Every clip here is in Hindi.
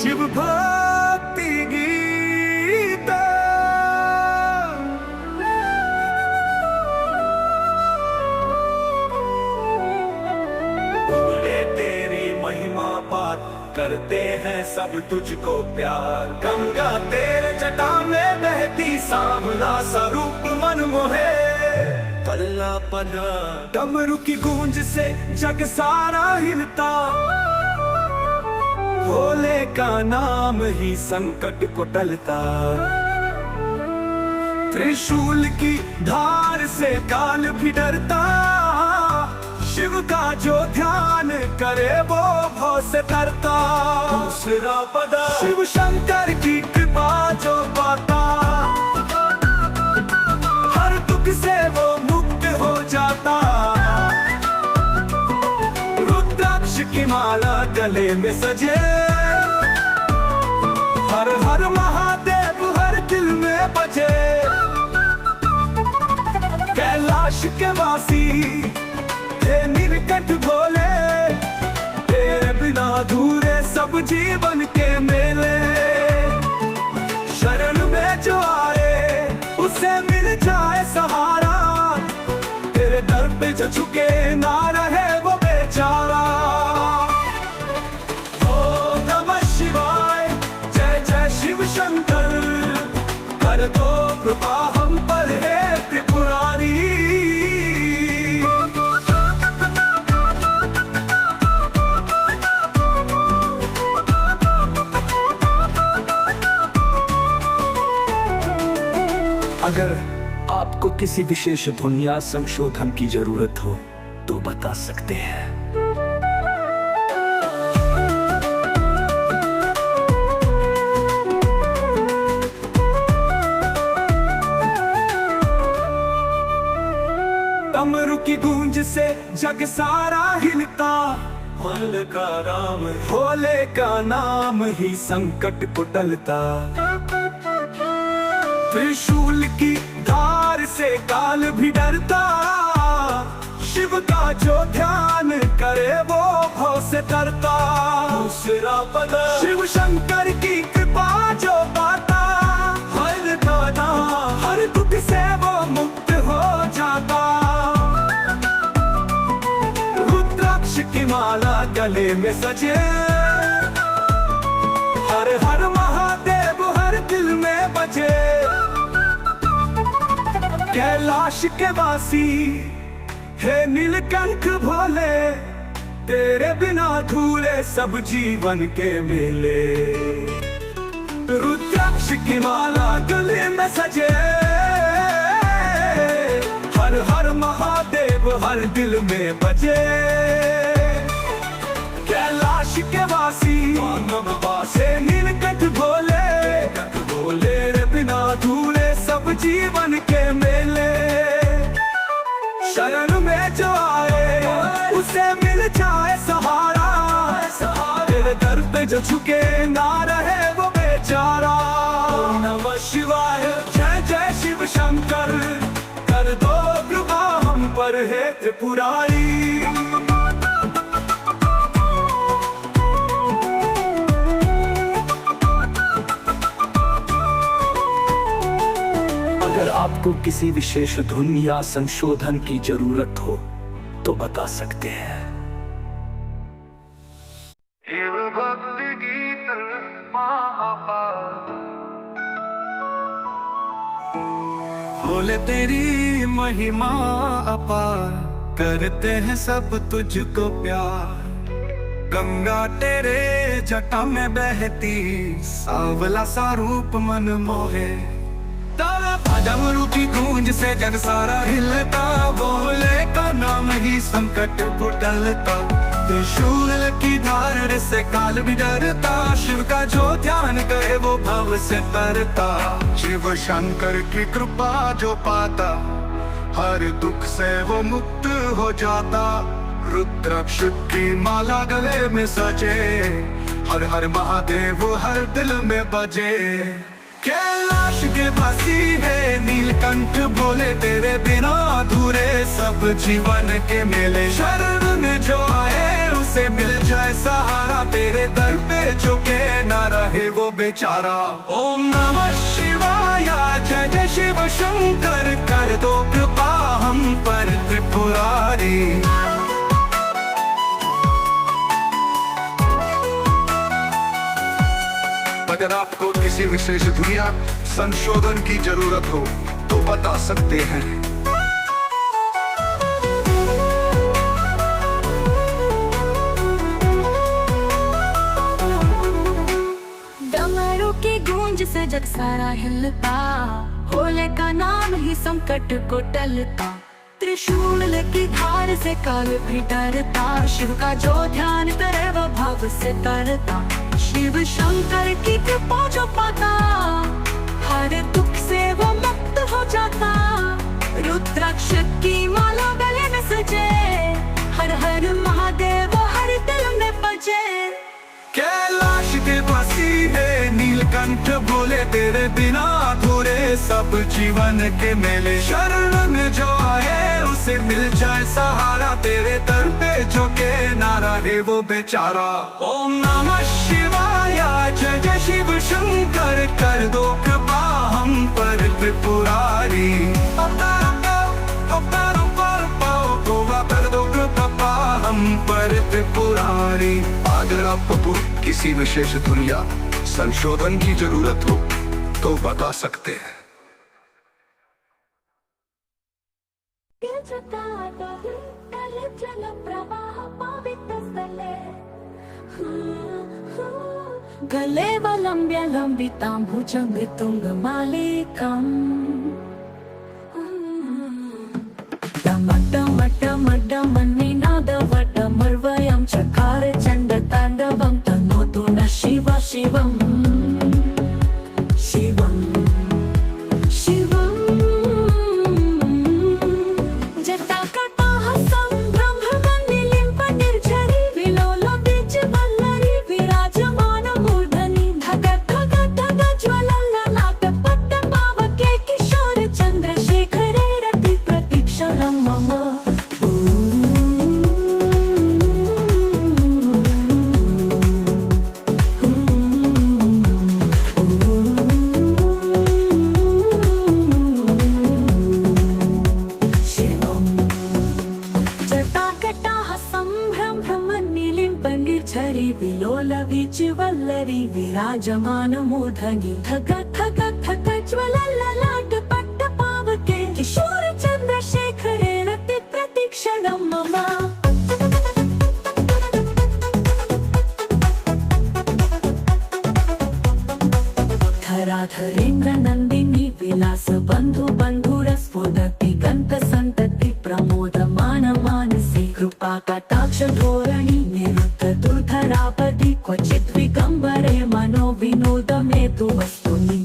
शिव भक्ति गीत। बोले तेरी महिमा बात करते हैं सब तुझको प्यार। गंगा तेरे जटा में बहती सांवला स्वरूप मन मोहे। पल्ला पल्ला डमरू की गूंज से जग सारा हिलता। भोले का नाम ही संकट को टलता। त्रिशूल की धार से काल भी डरता। शिव का जो ध्यान करे वो भव से तरता। दूसरा पदा शिव शंकर की कृपा जो पाता। हर दुख से वो मुक्त हो जाता। रुद्राक्ष की माला गले में सजे। हर हर महादेव हर दिल में बजे। कैलाश के वासी हे नीलकंठ भोले। तेरे बिना अधूरे सब जीवन के मेले। शरण में जो आए उसे मिल जाए सहारा। तेरे दर पे जो झुके ना रहे वो बेचारा। ओम नमः शिवाय जय जय शिव शंकर। कर दो कृपा हम पर है त्रिपुरारी। अगर आपको किसी विशेष धुन या संशोधन की जरूरत हो तो बता सकते हैं। डमरू की गूंज से जग सारा हिलता। भोले का नाम ही संकट को टलता। त्रिशूल की धार से काल भी डरता। शिव का जो ध्यान करे वो भव से तरता। दूसरा पदा शिव शंकर की कृपा जो पाता। हर दादा हर दुख से वो मुक्त हो जाता। रुद्राक्ष की माला गले में सजे। हर हर महादेव हर दिल में बजे। कैलाश के वासी हे नीलकंठ भोले। तेरे बिना अधूरे सब जीवन के मेले। रुद्राक्ष की माला गले में सजे। हर हर महादेव हर दिल में बजे। कैलाश के वासी हे नीलकंठ भोले। रे बिना अधूरे सब जीवन के मेले। शरण में जो आए उसे मिल जाए सहारा। तेरे दर पे जो झुके ना रहे वो बेचारा। ओम नमः शिवाय जय जय शिव शंकर। कर दो कृपा हम पर है त्रिपुरारी। अगर आपको किसी विशेष धुन या संशोधन की जरूरत हो तो बता सकते हैं। शिव भक्ति गीत बोले तेरी महिमा अपार। करते हैं सब तुझको प्यार। गंगा तेरे जटा में बहती। सांवला सा रूप मन मोहे। डमरू की गूंज से जग सारा हिलता। भोले का नाम ही संकट को टलता। त्रिशूल की धार से काल भी डरता। शिव का जो ध्यान करे वो भव से तरता। शिव शंकर की कृपा जो पाता। हर दुख से वो मुक्त हो जाता। रुद्राक्ष की माला गले में सजे। हर हर महादेव हर दिल में बजे। कैलाश के वासी है नीलकंठ भोले। तेरे बिना अधूरे सब जीवन के मेले। शरण में जो आए उसे मिल जाए सहारा। तेरे दर पे झुके ना बेचारा। ओम नमः शिवाय, जय जय शिव शंकर, कर दो कृपा हम पर त्रिपुरारी। अगर आपको किसी विशेष दुनिया संशोधन की जरूरत हो तो बता सकते हैं। डमरू की गूंज से जग सारा हिलता, भोले का नाम ही संकट को टलता। त्रिशूल की धार से काल भी डरता, शिव का जो ध्यान करे वो भाव से करता। शिव शंकर की कृपा जो पाता, हर दुख से वो मुक्त हो जाता। रुद्राक्ष की माला गले में सजे, हर हर महादेव हर दिल में बजे। कैलाश के वासी है नीलकंठ, बोले तेरे बिना अधूरे सब जीवन के मेले। शरण में जो आए उसे मिल जाए सहारा, तेरे दर पे जो के नारा है वो बेचारा। ओम नमः शिवाय, जय जय शिव शंकर, कर दो कृपा हम पर त्रिपुरारी। कर दो कृपा हम पर त्रिपुरारी। अगर आपको किसी विशेष दुनिया संशोधन की जरूरत हो तो बता सकते हैं। गले वलंब्य लंबितां भुजंग तुंग मालिकम्। डमड्डमड्डमड्डमन्निनादवड्डमर्वयं चकार चण्ड ताण्डवं तनोतु नः शिव शिवम्। शिवम् शिवम् जटाकटाः सम्भ्रमनिलिम्पनिर्झरी, विलोलबीजवल्लरी विराजमानमूर्धनि। धग धग धग ज्वलल्ललाटपट्टपावके, किशोर चन्द्रशेखरे रति प्रतीक्षणं मम। विलोलवीचिवल्लरी विराजमानमूर्धनि। धग धग धग ज्वलल्ललाटपट्टपावके, किशोर चन्द्रशेखरे रति प्रतीक्षणं मम। धराधरेन्द्र नन्दिनी विलास बन्धु बन्धुरस्फुरति गन्त सन्तति प्रमोदमान मानसे। कृपा कटाक्ष धोरणी निरुद्ध दुर्धरापदि, क्वचित् विगम्बरे मनो विनोद मे तु वस्तुनि।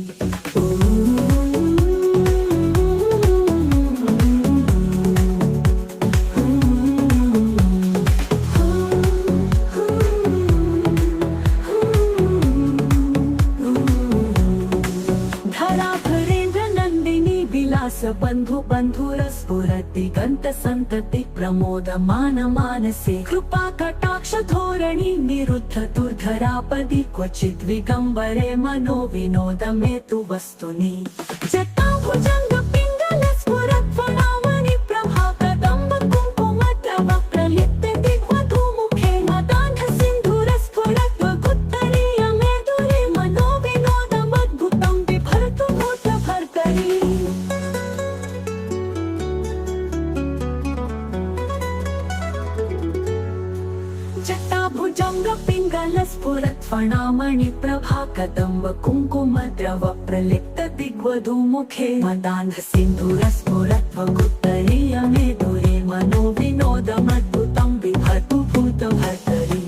बन्धु बन्धुरस्फुरति गन्त सन्तति प्रमोदमान मानसे। कृपा कटाक्ष धोरणी निरुद्ध दुर्धरापदि, क्वचित् विगम्बरे मनो विनोद मे तु वस्तुनि। जटाभुजंग पिङ्गल स्फुरत् फणामणि प्रभा, कदम्ब कुङ्कुम द्रव प्रलिप्त दिग्वधूमुखे। मदान्ध सिन्धुरस्फुरत् वगुत्तरीय मेदुरे, मनो विनोदमद्भुतं बिभर्तु भूतभर्तरि। जटाभुजंग पिङ्गल स्फुरत् फणामणि प्रभा, कदम्ब कुङ्कुम द्रव प्रलिप्त दिग्वधूमुखे। मदान्ध सिन्धुरस्फुरत् वगुत्तरीय मेदुरे, मनो विनोदमद्भुतं बिभर्तु भूतभर्तरि।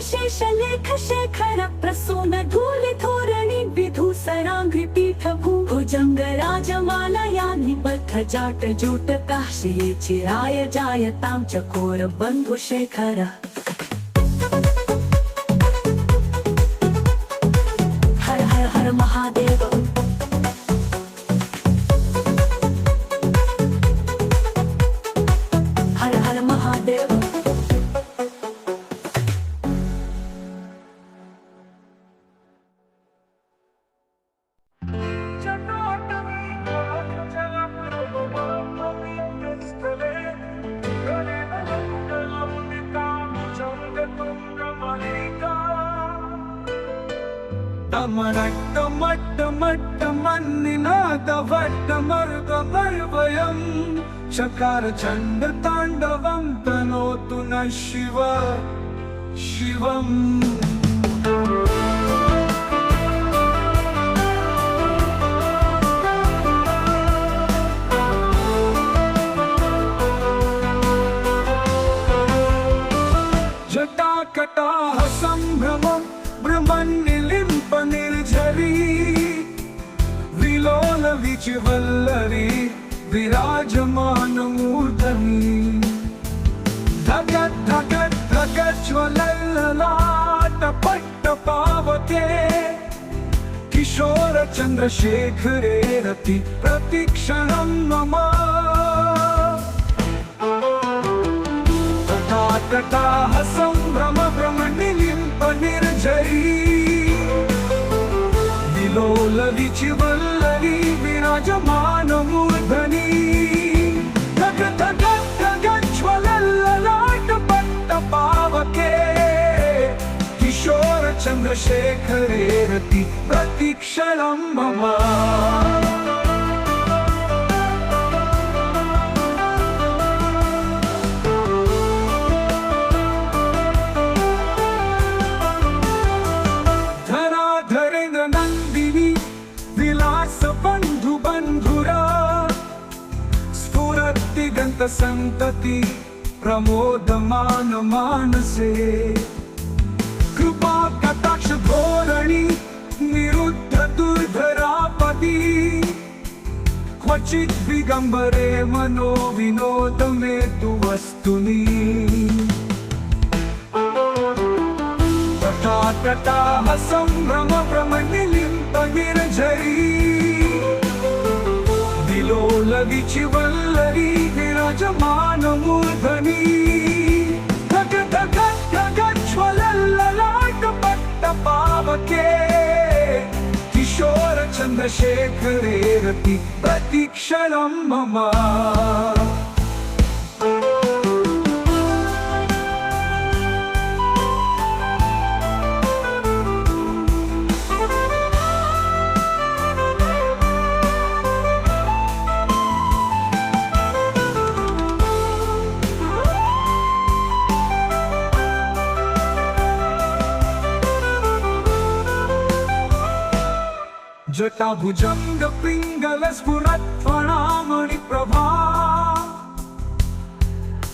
शेषलेख शेखर प्रसून धूलिधोरणि, विधूसराङ्घ्रि पीठभू भुजंग राजमालया निबद्ध जाट जूट काशीये। चिराय जायतां चकोर बन्धु शेखर। हर महादेव। हर हर महादेव। मन्निनादवट्टमर्गमर्वयम् चकार चण्ड ताण्डवं तनोतु नः शिव शिवम्। जटाकटाः सम्भ्रमं ब्रह्मन्निलिम्प निर्झरी विलोल विचिवल्लरी विराजमानमूर्धनि। धगत् धगत् धगत् ज्वलल्ललाटपट्टपावके किशोर चन्द्रशेखरे रति प्रतिक्षणं मम। तटाकटाः सम्भ्रम भ्रमनिलिम्प निर्झरी विलोल विचिवल्लरी विराजमानमूर्धनि। धग धग धग ज्वलल्ललाटपट्टपावके किशोर चन्द्रशेखरे रति प्रतिक्षणं मम। संतति प्रमोदमान मानसे कृपा कटाक्ष धोरणी निरुद्ध दुर्धरापदी क्वचित् विगम्बरे मनो विनोद में तु वस्तुनि। तटाकटाः सम्भ्रम भ्रमनिलिम्प निर्झरी विलोल विचिवल्लरी विराजमानमूर्धनि। धग धग धग ज्वलल्ललाटपट्टपावके किशोर चन्द्रशेखरे रति प्रतिक्षणं मम। जटाभुजंग पिंगल स्फुरत्फणामणि प्रभा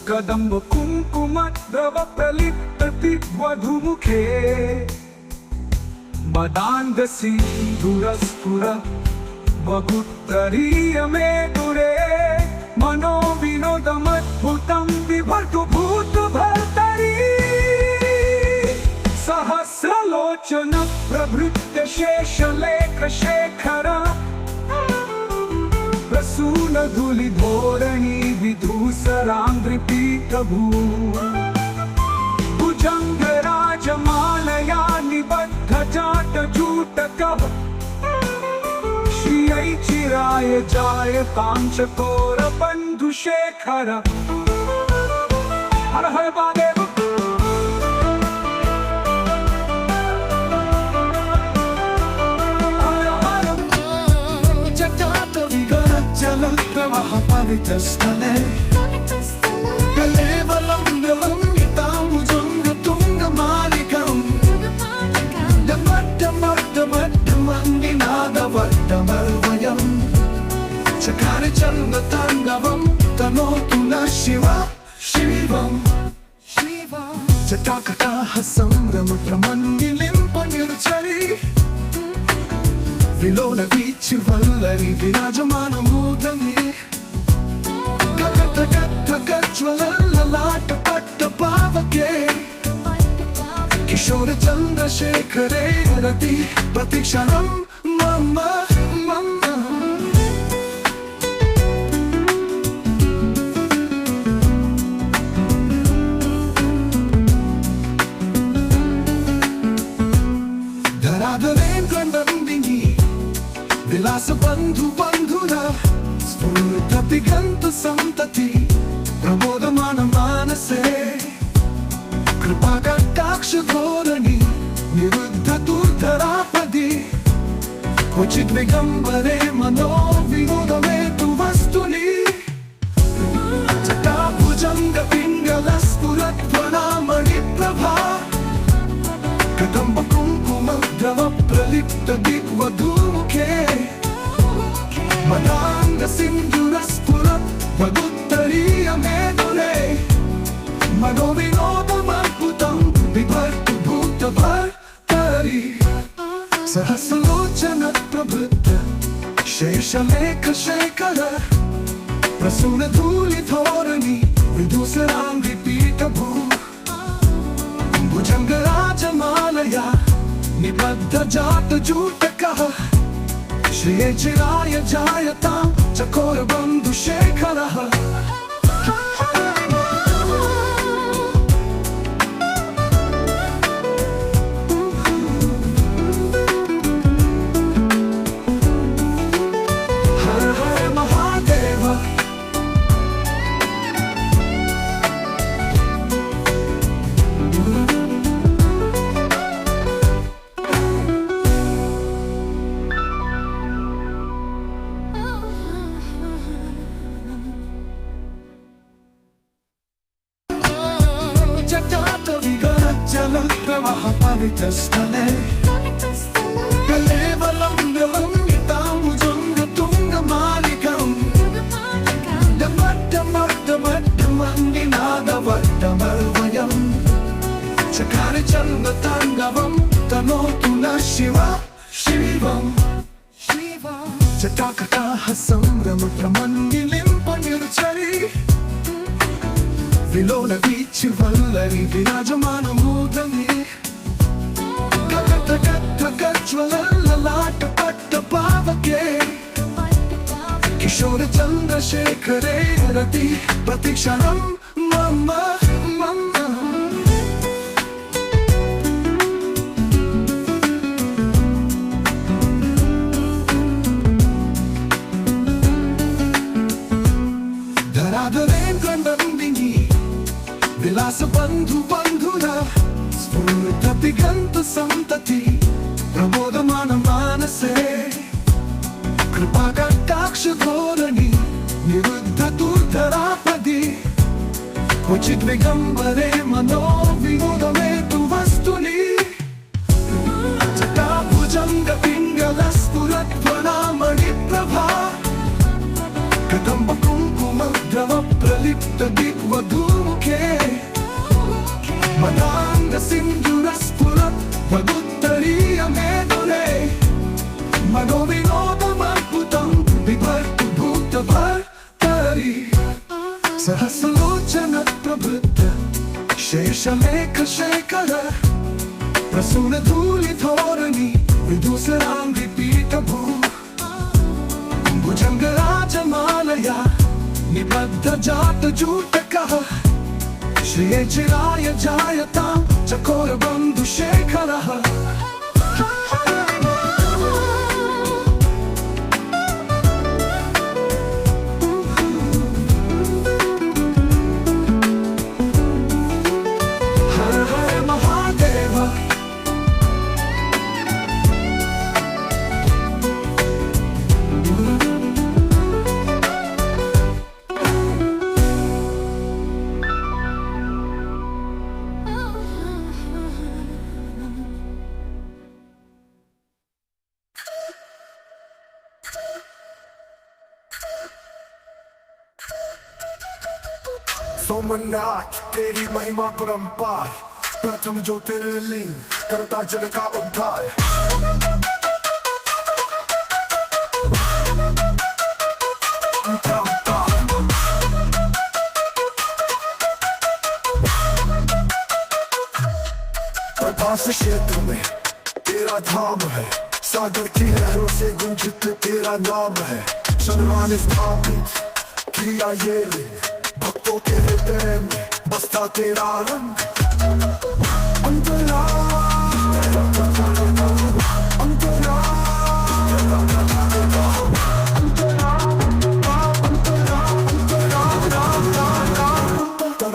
कदम्ब कुंकुम द्रव प्रलिप्त वधुमुखे मदान्ध सिंधुरस्फुर बहुत्तरीय मे दुरे मनो विनोदमद्भुतं बिभर्तु भूत भर्तरी। सहस्रलोचन प्रभृत्य शेषलेख शेखर प्रसून धूलि धोरणी विधूसरांद्रिपीठभू भुजंग राजमालया निबद्ध जाट जूटकः श्रियै चिराय जाय कांचकोर बंधुशेखर। हर हर महादेव। पवित्रस्थले कलेवलं नितामुजङ्गतुङ्गमालिकम् डमड्डमड्डमड्डमन्निनादवट्टमर्वयम् चकार चण्डताण्डवं तनोतु नः शिव शिवम्। जटाकटाः सम्भ्रम भ्रमन्निलिम्प निर्झरी विलोल विचिवल्लरी विराजमानमूर्धनि। ज्वलल्ललाटपट्टपावके किशोर चन्द्रशेखरे रति प्रतिक्षणं मम्मा मम्मा धराधरेन्द्रनन्दिनी विलासबन्धु बन्धुरा स्फुरदिगन्त सन्तति प्रबोधमान मानसे कृपाकटाक्ष धोरणी निरुद्ध दुर्धरापदि क्वचित् विगम्बरे मनो विनोदमे तु वस्तुनि जटाभुजङ्ग पिङ्गलस्फुरध्वनामणिप्रभा कदम्ब कुङ्कुम द्रव प्रलिप्त दिग्वधूमुखे मदाङ्ग सिन्धुरस्फुरत् वदुत्तरीय मेदुरे मनोविनोदमद्भुतं बिभर्तु भूतभर्तरि सहस्रलोचन प्रभृत शेषलेखशेखर प्रसूनधूलिधोरणि विदुसराङ्घ्रिपीठभू भुजङ्गराजमालया निबद्ध जातजूटकः श्रिये चिराय जायतां चकोरबन्धुशेखरः हर हर महादेव जलप्रवाहपवितस्थले कलेवलं विलम्बिताम्बुजङ्गतुङ्गमालिकं डमड्डमड्डमड्डमन्निनादवड्डमर्वयं चकारि चन्द्रताण्डवं तनोतु नः शिव शिवं जटाकटाः संभ्रमप्रमन्निलिम्पनिर्झरि विलोलवीचिवल्लरि विराजमानमूर्धनि गगगगगज्वलल्ललाटपट्टपावके किशोरचन्द्रशेखरे रति प्रतिक्षणं मम मम धराधरेन्द्रनन्दिनी विलासबन्धु बन्धुरा स्फुरदिगन्त सन्तति प्रबोधमान मानसे कृपाकटाक्ष धोरणी निरुद्ध दुर्धरापदि क्वचित् विगम्बरे मनो विनोदमे तु वस्तुनि जटाभुजङ्ग पिङ्गलस्फुरध्वनामणिप्रभा कदम्ब कुङ्कुम द्रव प्रलिप्त दिग्वधूमुखे मदाङ्ग सिन्धुरस्फुरत् वदुत्तरीय मेदुरे मनोविनोदमद्भुतं बिभर्तु भूतभर्तरि सहस्रलोचन प्रभृत शेषलेखशेखर प्रसूनधूलिधोरणि विदुसराङ्घ्रिपीठभू भुजङ्गराजमालया निबद्ध जातजूटकः श्रिये चिराय जायतां चकोरबन्धुशेखरः हर हर महादेव सोमनाथ तेरी महिमा परंपार प्रथम ज्योतिर्लिंग करता जग का उद्धार प्रभास क्षेत्र में तेरा धाम है सागर की लहरों से गुंजित तेरा नाम है। चंद्रमा ने स्थापित किया ये लिंग, भक्तों के हृदय में बसता तेरा रंग। अंतरा अंतरा अंतरा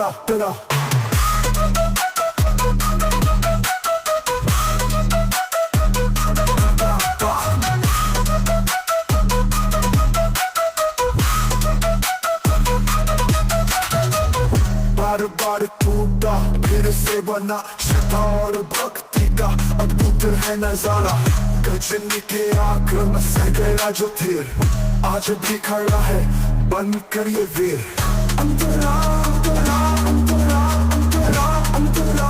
अंतरा बार बार टूटा फिर से बना, श्रद्धा और भक्ति का अद्भुत है नजारा। गजनी के आक्रमण से गया जो तीर, आज भी खड़ा है बनकर ये वीर। अंतरा अंतरा अंतरा अंतरा अंतरा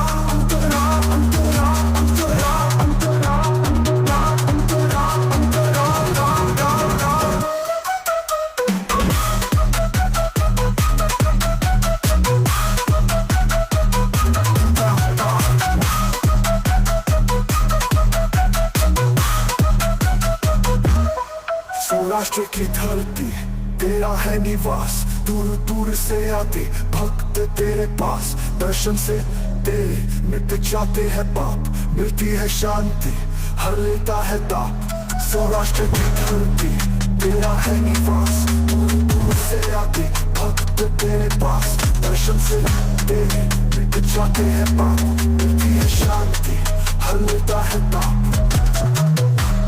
अंतरा अंतरा अंतरा अंतरा अंतरा अंतरा अंतरा। सौराष्ट्र की धरती तेरा है निवास, दूर दूर से आते भक्त तेरे पास। दर्शन से तेरे मिट जाते हैं पाप, मिलती है शांति, हर लेता है ताप। सौराष्ट्र की धरती तेरा है निवास, दूर दूर से आते भक्त तेरे पास। दर्शन से तेरे मिट जाते हैं पाप, मिलती है शांति, हर लेता है ताप।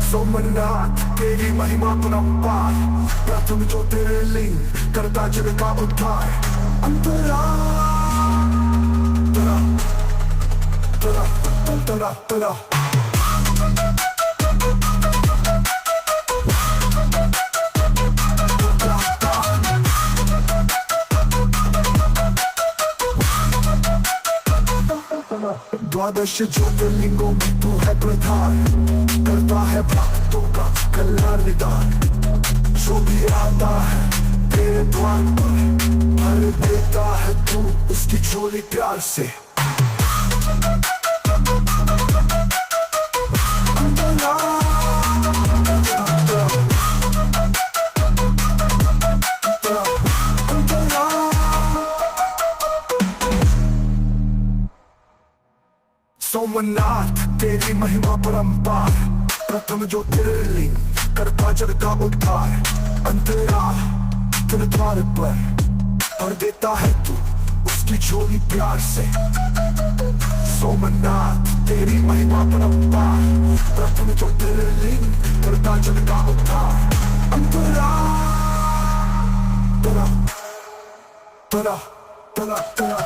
सोमनाथ तेरी महिमा परंपार, प्रथम जो तेरे लिंग करता जग का उद्धार। अंतरा तरा तरा तरा तरा द्वादश ज्योतिर्लिंगों में तू है प्रधान, करता है भक्तों का कल्याण निदान। जो भी आता है तेरे द्वार पर, भर देता है तू उसकी झोली प्यार से। सोमनाथ तेरी महिमा परंपार, प्रथम जो ज्योतिर्लिंग करता जग का उद्धार। अंतरा तेरे द्वार पर भर देता है तू उसकी झोली प्यार से। सोमनाथ तेरी महिमा परंपार, प्रथम जो ज्योतिर्लिंग करता जग का उद्धार। अंतरा तरा तरा तरा तरा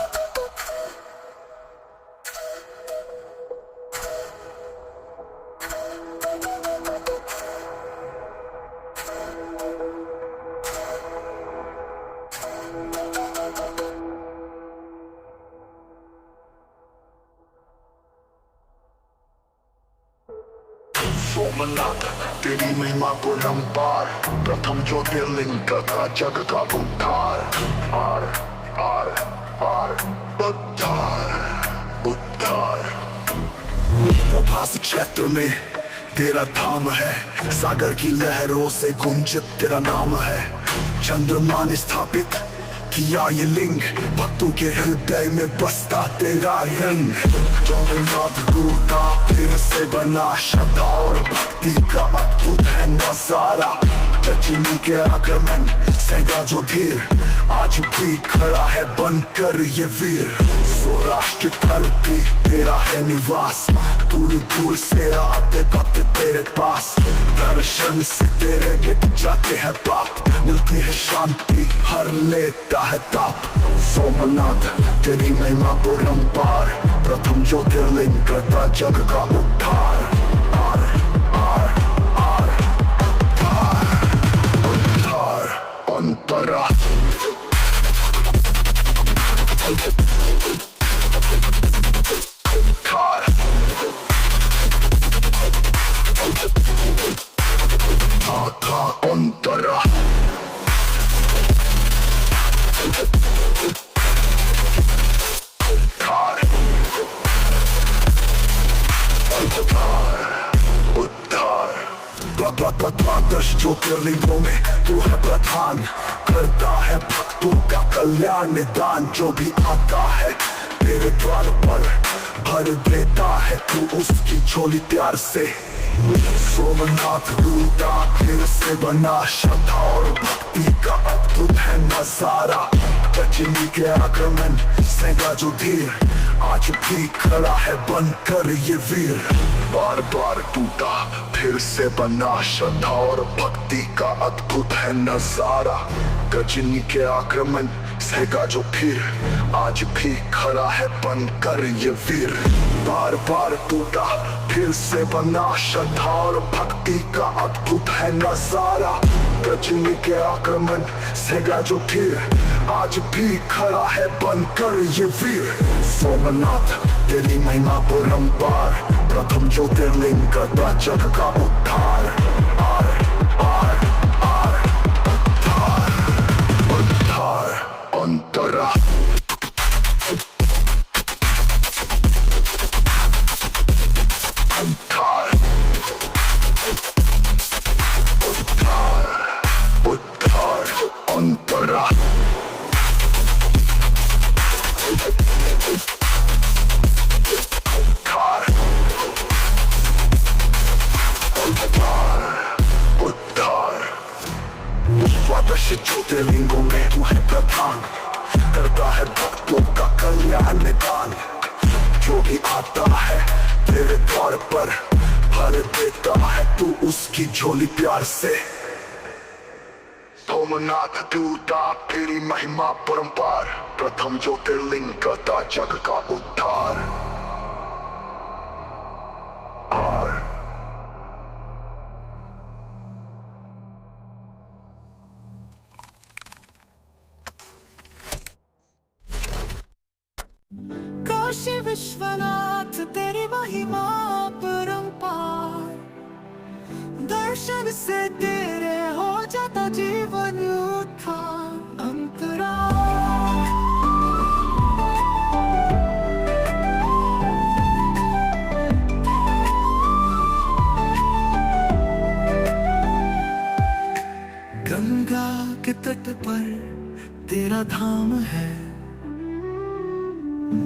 सोमनाथ तेरी महिमा परंपार, प्रथम ज्योतिर्लिंग करता जग का उद्धार। आर आर आर उद्धार उद्धार। प्रभास क्षेत्र में तेरा धाम है, सागर की लहरों से गुंजित तेरा नाम है। चंद्रमा ने स्थापित किया ये लिंग, भक्तों के हृदय में बसता तेरा रंग। जगन्नाथ गुरु का फिर से बना, श्रद्धा और भक्ति का अद्भुत है नजारा। गजनी के आक्रमण सहगा जो धीर, आज भी खड़ा है बनकर ये वीर। सौराष्ट्र धरती तेरा है निवास, दूर दूर से आते भक्त तेरे पास। दर्शन से तेरे मिट जाते हैं पाप, मिलती है शांति, हर लेता है ताप। सोमनाथ तेरी महिमा परंपार, प्रथम ज्योतिर्लिंग करता जग का उद्धार। आर आर आर उद्धार उद्धार अंतरा अंतरा कार द्वादश ज्योतिर्लिंगों में तू है प्रधान, करता है भक्तों का कल्याण निदान। जो भी आता है तेरे द्वार पर भर देता है तू उसकी झोली प्यार से। सोमनाथ रूटा फिर से बना, श्रद्धा और भक्ति का अद्भुत है नजारा। रजनी के आक्रमण सेगा जो धीर, आज भी खड़ा है बनकर ये वीर। बार बार टूटा फिर से बना, श्रद्धा और भक्ति का अद्भुत है नजारा। गजनी के आक्रमण सेगा जो फिर, आज भी खड़ा है बनकर ये वीर। बार बार टूटा फिर से बना, श्रद्धा और भक्ति का अद्भुत है नजारा। गजनी के आक्रमण सेगा जो फिर, आज भी खड़ा है बनकर ये वीर। सोमनाथ तेरी महिमा परंपार, प्रथम ज्योतिर्लिंग करता जग का उद्धार। आर आर आर उद्धार उद्धार अंतरा। उद्धार उद्धार उद्धार अंतरा। द्वादश ज्योतिर्लिंगों में तू है प्रधान, करता है भक्तों का कल्याण निदान। जो भी आता है तेरे द्वार पर भर देता है तू उसकी झोली प्यार से। सोमनाथ दूता तेरी महिमा परंपार, प्रथम ज्योतिर्लिंग करता जग का उद्धार। काशी विश्वनाथ तेरी महिमा परंपार, दर्शन से तेरे हो जाता जीवन उत्थान अंतरा। गंगा के तट पर तेरा धाम है,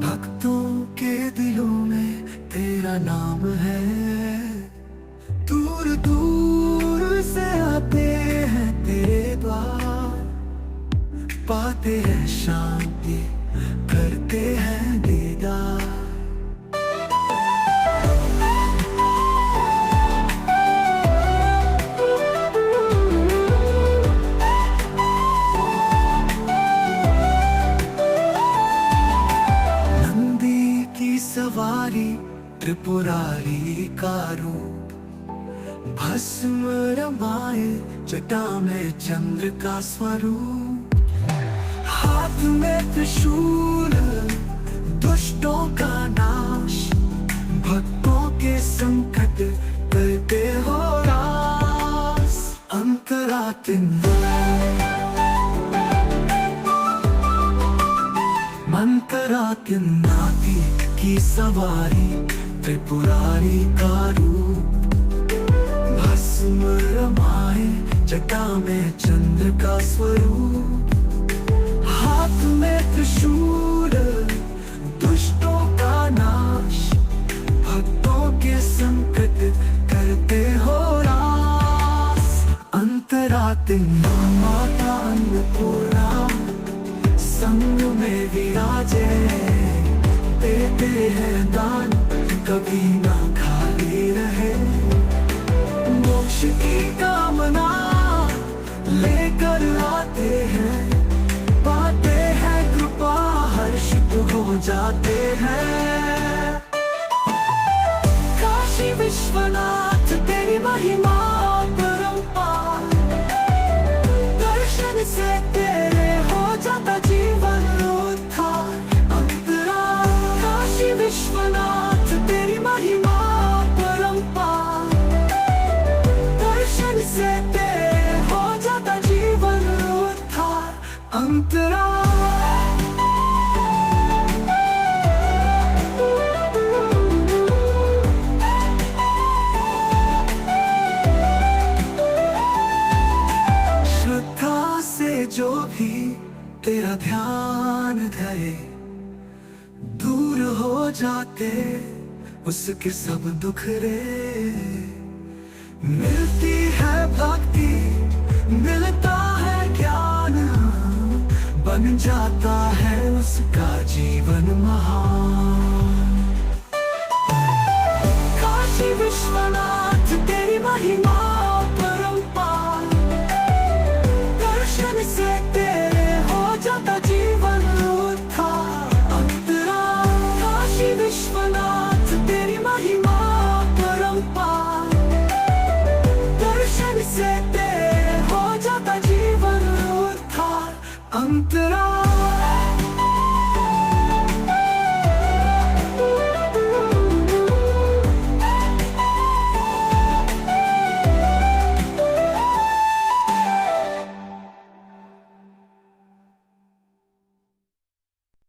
भक्तों के दिलों में तेरा नाम है। दूर दूर से आते हैं तेरे द्वार, पाते हैं शांति करते हैं दीदार। सवारी त्रिपुरारी का रूप, भस्म रमाए जटा में चंद्र का स्वरूप। हाथ में त्रिशूल दुष्टों का नाश, भक्तों के संकट करते हो रास। मंतरातिनाथी की सवारी त्रिपुरारी का रूप, भस्म रमाए जटा में चंद्र का स्वरूप। हाथ में त्रिशूल दुष्टों का नाश, भक्तों के संकट करते हो रास। अंतरातिन माता अन्नपूर्णा संग में विराजे, देते हैं दान कभी ना खाली रहे। मोक्ष की कामना लेकर आते हैं, पाते हैं कृपा हर्षित हो जाते हैं। काशी विश्वनाथ तेरी महिमा परंपार, दर्शन से तेरे हो जाता जीवन उत्थान अंतरा। काशी विश्वनाथ तेरी महिमा परंपार, दर्शन से तेरे हो जाता जीवन उत्थान अंतरा। जाते उसके सब दुख रे। मिलती है भक्ति, मिलता है ज्ञान, बन जाता है उसका जीवन महान। काशी विश्वनाथ तेरी महिमा परंपार, दर्शन से तेरे हो जाता जीवन उद्धार। अंतरा काशी विश्वनाथ तेरी महिमा परंपार, दर्शन से तेरे हो जाता जीवन उद्धार। अंतरा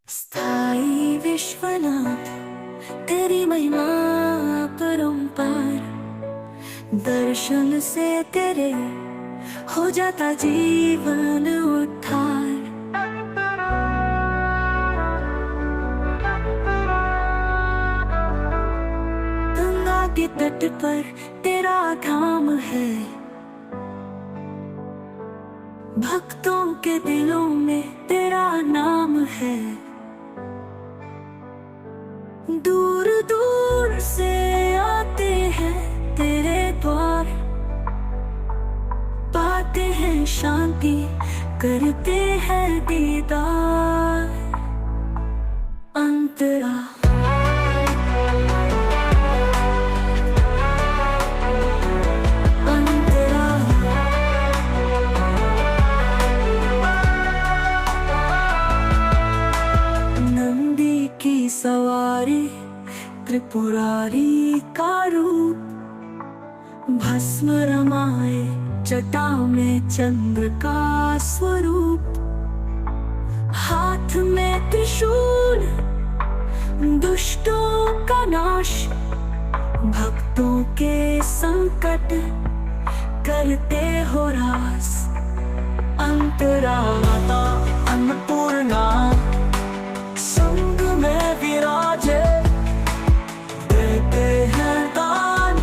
स्थाई विश्वनाथ तेरी महिमा परंपार, दर्शन से तेरे हो जाता जीवन उद्धार। गंगा के तट पर तेरा धाम है, भक्तों के दिलों में तेरा नाम है। दूर दूर से आते हैं तेरे द्वार, पाते हैं शांति, करते हैं दीदार। अंतरा अंतरा नंदी की सवारी, त्रिपुरारी का रूप, भस्म रमाए जटा में चंद्र का स्वरूप। हाथ में त्रिशूल, दुष्टों का नाश, भक्तों के संकट करते हो रास। अंतरा माता अन्नपूर्णा संग में विराजे, देते हैं दान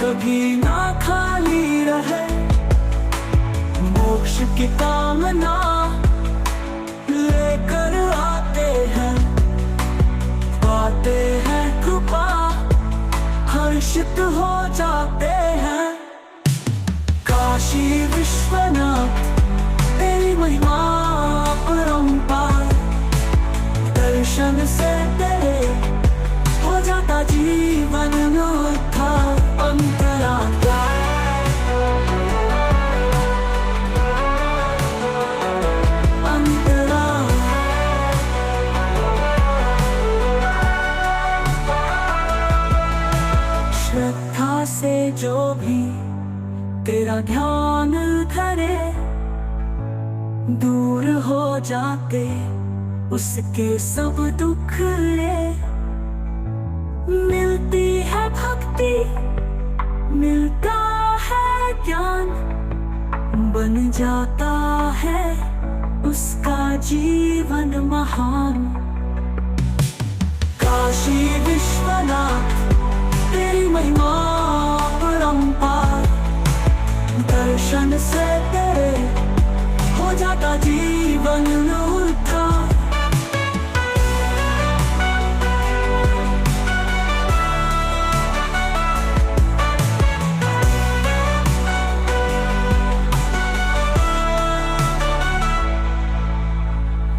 कभी ना खाली रहे। मोक्ष की कामना लेकर आते हैं, पाते हैं कृपा, हर्षित हो जाते हैं। काशी विश्वनाथ तेरी महिमा परंपार, दर्शन से तेरे हो जाता जीवन उद्धार। अंतरा अंतरा श्रद्धा से जो भी तेरा ध्यान धरे, दूर हो जाते उसके सब दुख रे। मिलती है भक्ति, मिलता है ज्ञान, बन जाता है उसका जीवन महान। काशी विश्वनाथ तेरी महिमा परंपार, दर्शन से तेरे हो जाता जीवन उद्धार।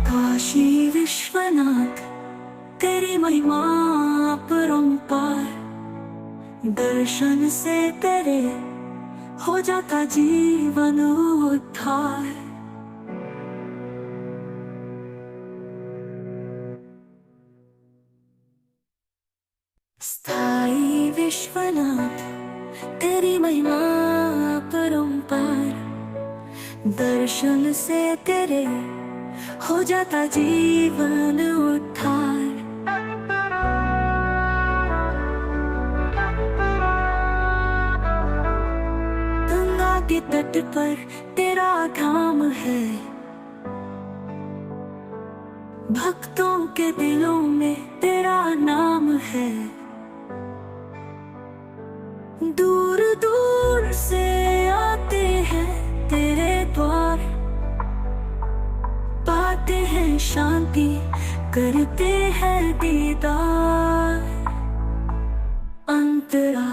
काशी विश्वनाथ तेरी महिमा परंपार, दर्शन से तेरे हो जाता जीवन उद्धार। स्थाई विश्वनाथ तेरी महिमा परंपार, दर्शन से तेरे हो जाता जीवन उद्धार। गंगा के तट पर तेरा धाम है, भक्तों के दिलों में तेरा नाम है। दूर दूर से आते हैं तेरे द्वार, पाते हैं शांति, करते हैं दीदार। अंतरा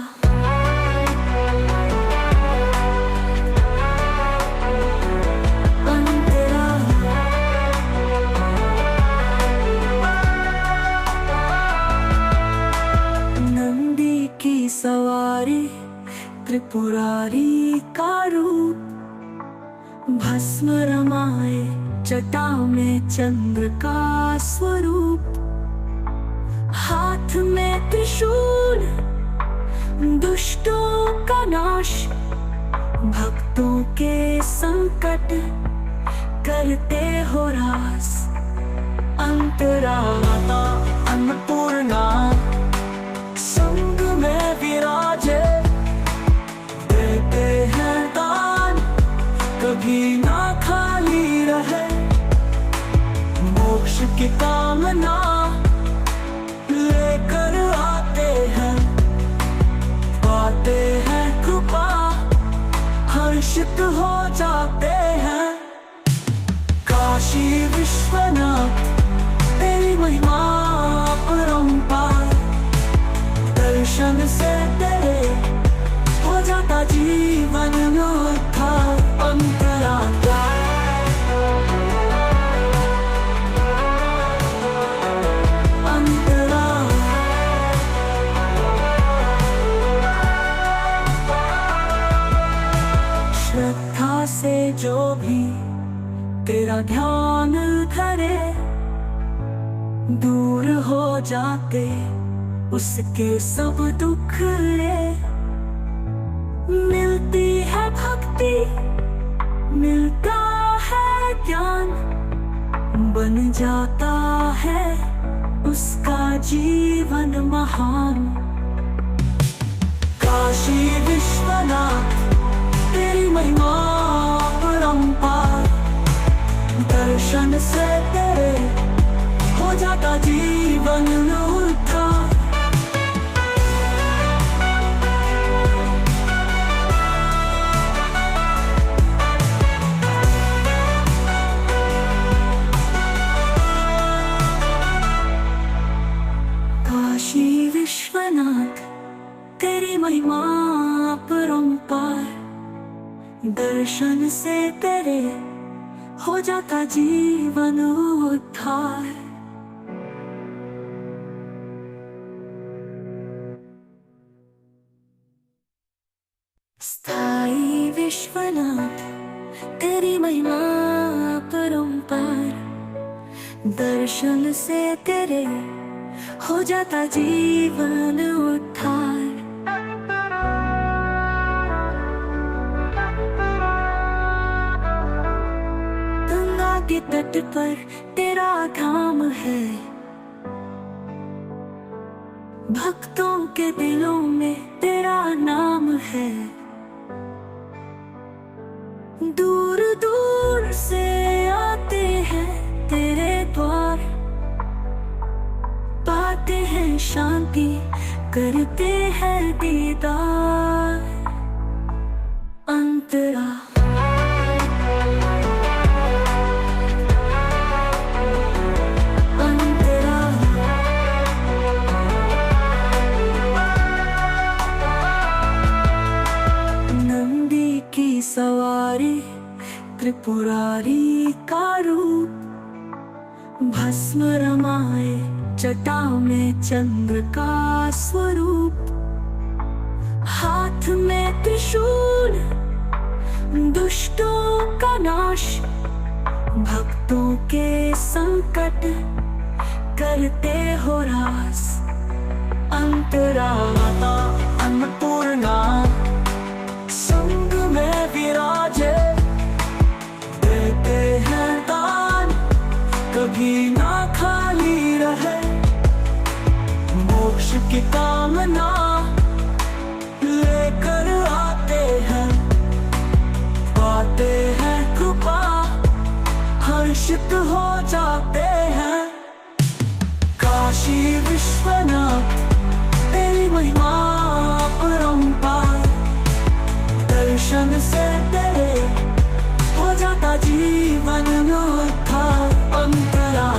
सवारी त्रिपुरारी का रूप, भस्म रमाए जटा में चंद्र का स्वरूप। हाथ में त्रिशूल दुष्टों का नाश, भक्तों के संकट करते हो रास। अंतरा माता अन्नपूर्णा संग में विराजे, देते हैं दान कभी ना खाली रहे। मोक्ष की कामना लेकर आते हैं, पाते हैं कृपा, हर्षित हो जाते हैं। काशी विश्वनाथ तेरी महिमा अपरंपार, दर्शन से तेरे हो जाता जीवन उद्धार। अंतरा अंतरा श्रद्धा से जो भी तेरा ध्यान धरे, दूर हो जाते उसके सब दुख रे। मिलती है भक्ति, मिलता है ज्ञान, बन जाता है उसका जीवन महान। काशी विश्वनाथ तेरी महिमा अपरंपार, दर्शन से तेरे हो जाता जीवन उद्धार। काशी विश्वनाथ तेरी महिमा अपरंपार, दर्शन से तेरे हो जाता जीवन उद्धार। स्थाई विश्वनाथ तेरी महिमा अपरंपार, दर्शन से तेरे हो जाता जीवन उद्धार। गंगा के तट पर तेरा धाम है, भक्तों के दिलों में तेरा नाम है। दूर दूर से आते हैं तेरे द्वार, पाते हैं शांति, करते हैं दीदार। अंतरा अंतरा नंदी की सवारी त्रिपुरारी का रूप, भस्म रमाए जटा में चंद्र का स्वरूप। हाथ में त्रिशूल दुष्टों का नाश, भक्तों के संकट करते हो रास। अंतरा माता अन्नपूर्णा संग में विराजे, देते हैं दान कभी ना खाली रहे। मोक्ष की कामना लेकर आते हैं, पाते हैं कृपा, हर्षित हो जाते हैं। से तेरे हो जाता जीवन उद्धार। अंतरा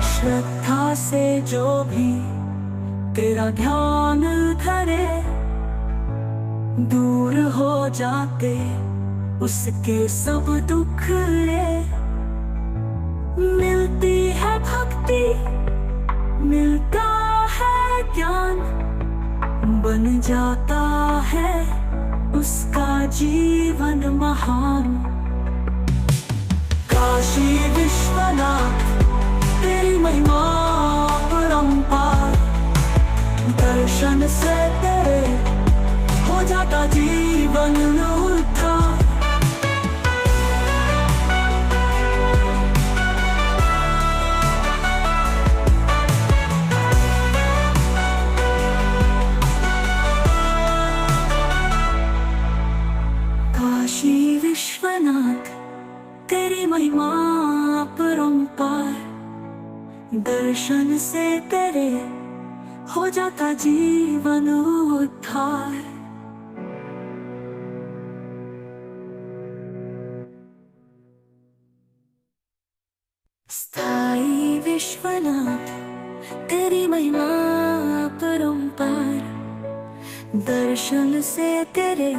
श्रद्धा से जो भी तेरा ध्यान धरे, दूर हो जाते उसके सब दुख रे। मिलती है भक्ति, मिलता है ज्ञान, बन जाता है उसका जीवन महान। काशी विश्वनाथ तेरी महिमा परंपार, दर्शन से तेरे हो जाता जीवन उद्धार। काशी विश्वनाथ तेरी महिमा परंपार, दर्शन से तेरे हो जाता जीवन उद्धार। स्थाई विश्वनाथ तेरी महिमा परंपार, दर्शन से तेरे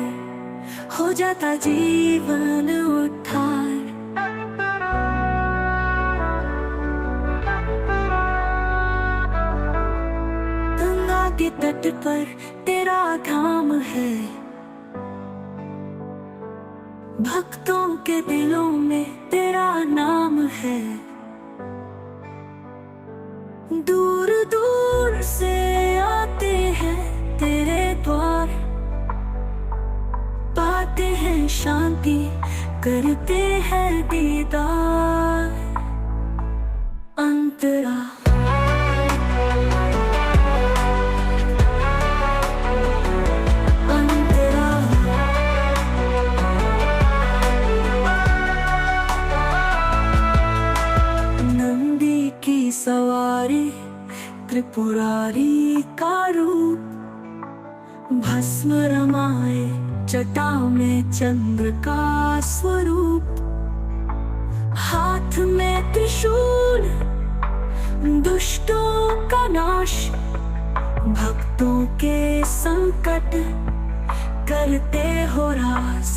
हो जाता जीवन उद्धार। गंगा के तट पर तेरा धाम है, भक्तों के दिलों में तेरा नाम है। दूर दूर से आते हैं तेरे द्वार, पाते हैं शांति, करते हैं दीदार। अंतरा सवारी त्रिपुरारी का रूप, भस्म रमाए जटा में चंद्र का स्वरूप। हाथ में त्रिशूल दुष्टों का नाश, भक्तों के संकट करते हो रास।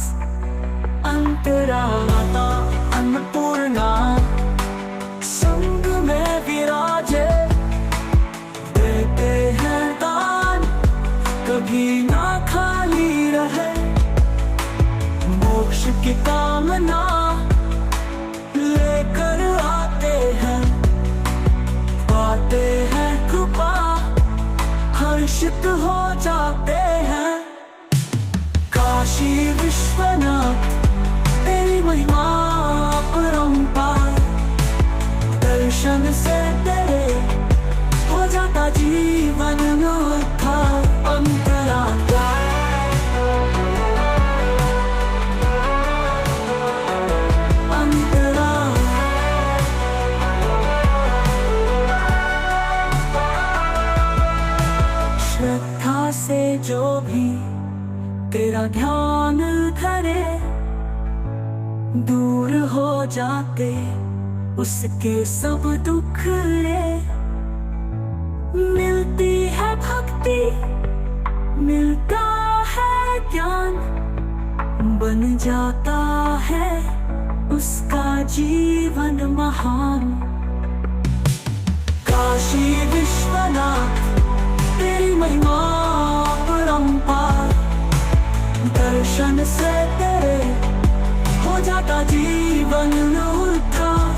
अंतरा माता अन्नपूर्णा संग में विराजे, देते हैं दान कभी ना खाली रहे। मोक्ष की कामना लेकर आते हैं, पाते हैं कृपा, हर्षित हो जाते हैं। काशी विश्वनाथ तेरी महिमा परंपार, दर्शन से तेरे हो जाता जीवन उद्धार। अंतरा अंतरा श्रद्धा से जो भी तेरा ध्यान धरे, दूर हो जाते उसके सब दुख रे। मिलती है भक्ति, मिलता है ज्ञान, बन जाता है उसका जीवन महान। काशी विश्वनाथ तेरी महिमा परंपार, दर्शन से तेरे हो जाता जीवन उद्धार।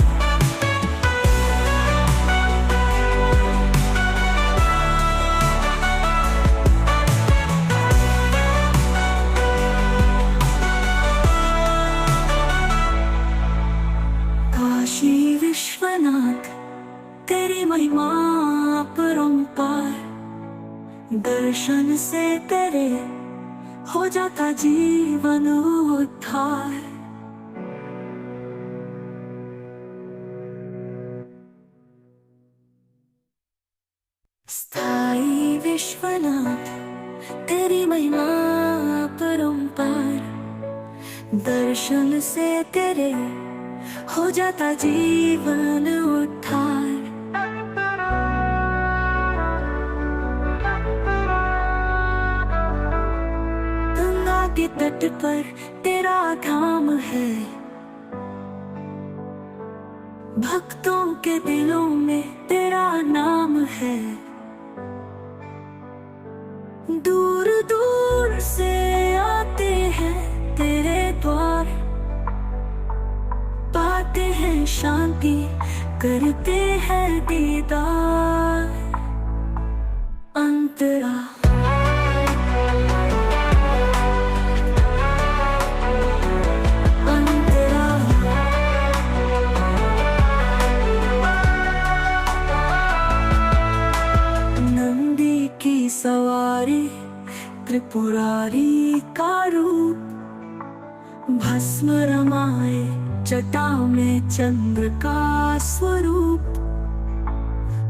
काशी विश्वनाथ तेरी महिमा परंपार, दर्शन से तेरे हो जाता जीवन उद्धार। अपरंपार। दर्शन से तेरे हो जाता जीवन उद्धार। गंगा के तट पर तेरा धाम है, भक्तों के दिलों में तेरा नाम है। दूर दूर से आते हैं तेरे द्वार, पाते हैं शांति, करते हैं दीदार। अंतरा सवारी त्रिपुरारी का रूप, भस्म रमाए जटा में चंद्र का स्वरूप।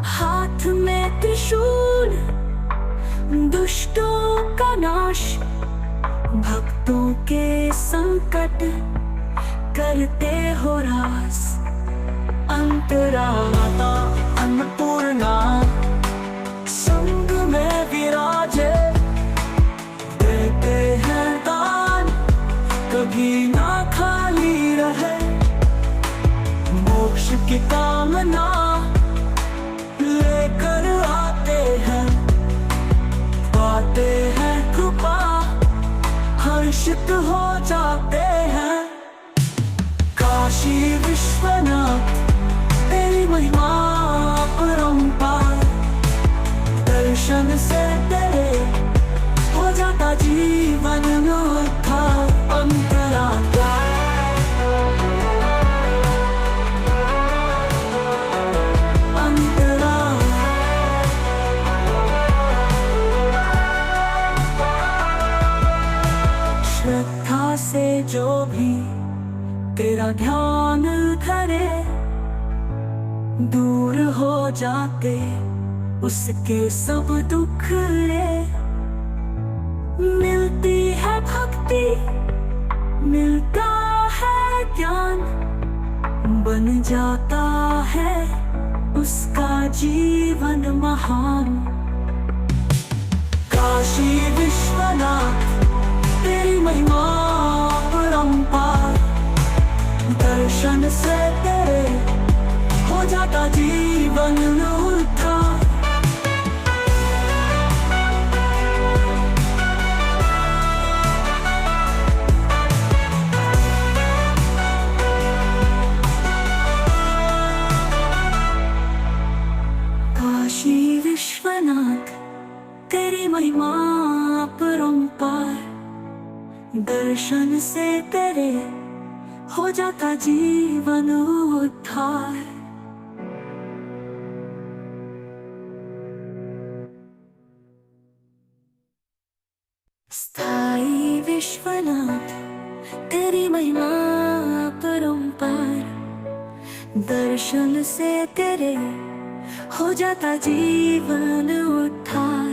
हाथ में त्रिशूल दुष्टों का नाश, भक्तों के संकट करते हो रास। अंतरा माता अन्नपूर्णा संग में विराजे, देते हैं दान कभी ना खाली रहे। मोक्ष की कामना लेकर आते हैं, पाते हैं कृपा, हर्षित हो जाते हैं। काशी विश्वनाथ तेरी महिमा अपरंपार। दर्शन से तेरे हो जाता जीवन उद्धार। अंतरा अंतरा श्रद्धा से जो भी तेरा ध्यान धरे, दूर हो जाते उसके सब दुख रे। मिलती है भक्ति, मिलता है ज्ञान, बन जाता है उसका जीवन महान। काशी विश्वनाथ तेरी महिमा अपरंपार। दर्शन से तेरे हो जाता जीवन उद्धार। काशी विश्वनाथ तेरी महिमा अपरंपार। दर्शन से तेरे हो जाता जीवन उद्धार। स्थाई विश्वनाथ तेरी महिमा अपरंपार। दर्शन से तेरे हो जाता जीवन उद्धार।